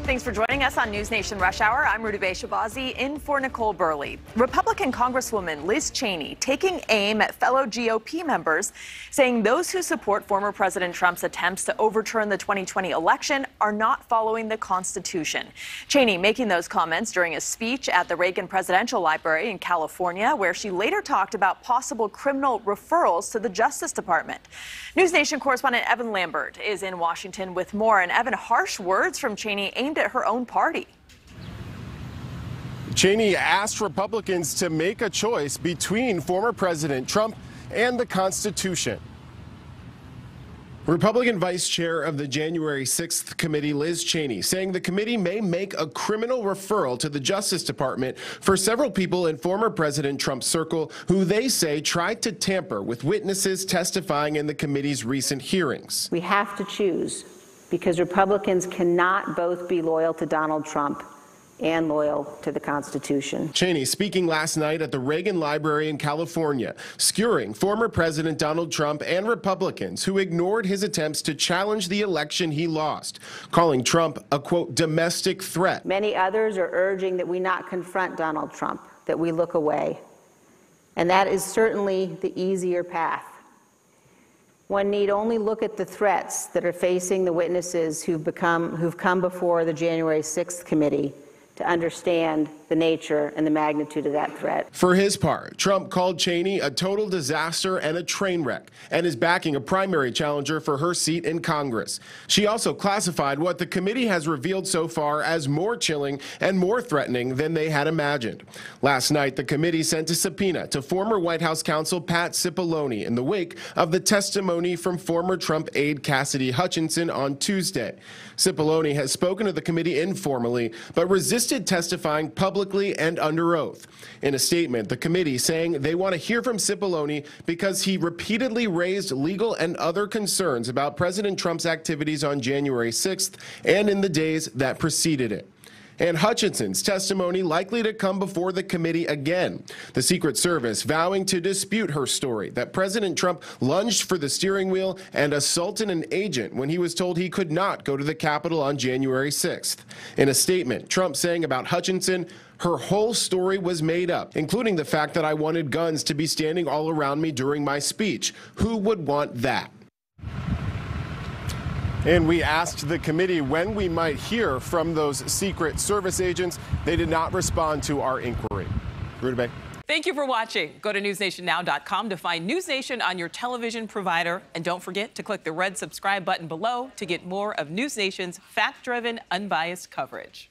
Thanks for joining us on NewsNation Rush Hour. I'm Rudy Shabazi in for Nichole Berlie. Republican Congresswoman Liz Cheney taking aim at fellow GOP members, saying those who support former President Trump's attempts to overturn the 2020 election are not following the Constitution. Cheney making those comments during a speech at the Reagan Presidential Library in California, where she later talked about possible criminal referrals to the Justice Department. NewsNation correspondent Evan Lambert is in Washington with more. And Evan, harsh words from Cheney aimed at her own party. Cheney asked Republicans to make a choice between former President Trump and the Constitution. Republican Vice Chair of the January 6th committee, Liz Cheney, saying the committee may make a criminal referral to the Justice Department for several people in former President Trump's circle who they say tried to tamper with witnesses testifying in the committee's recent hearings. We have to choose, because Republicans cannot both be loyal to Donald Trump and loyal to the Constitution. Cheney speaking last night at the Reagan Library in California, skewering former President Donald Trump and Republicans who ignored his attempts to challenge the election he lost, calling Trump a, quote, domestic threat. Many others are urging that we not confront Donald Trump, that we look away. And that is certainly the easier path. One need only look at the threats that are facing the witnesses who've come before the January 6th committee to understand the nature and the magnitude of that threat. For his part, Trump called Cheney a total disaster and a train wreck and is backing a primary challenger for her seat in Congress. She also classified what the committee has revealed so far as more chilling and more threatening than they had imagined. Last night, the committee sent a subpoena to former White House counsel Pat Cipollone in the wake of the testimony from former Trump aide Cassidy Hutchinson on Tuesday. Cipollone has spoken to the committee informally, but resisted testifying publicly and under oath. In a statement, the committee saying they want to hear from Cipollone because he repeatedly raised legal and other concerns about President Trump's activities on January 6th and in the days that preceded it. And Hutchinson's testimony likely to come before the committee again. The Secret Service vowing to dispute her story that President Trump lunged for the steering wheel and assaulted an agent when he was told he could not go to the Capitol on January 6th. In a statement, Trump saying about Hutchinson, her whole story was made up, including the fact that I wanted guns to be standing all around me during my speech. Who would want that? And we asked the committee when we might hear from those Secret Service agents. They did not respond to our inquiry. Rudy Bay. Thank you for watching. Go to newsnationnow.com to find NewsNation on your television provider. And don't forget to click the red subscribe button below to get more of NewsNation's fact-driven, unbiased coverage.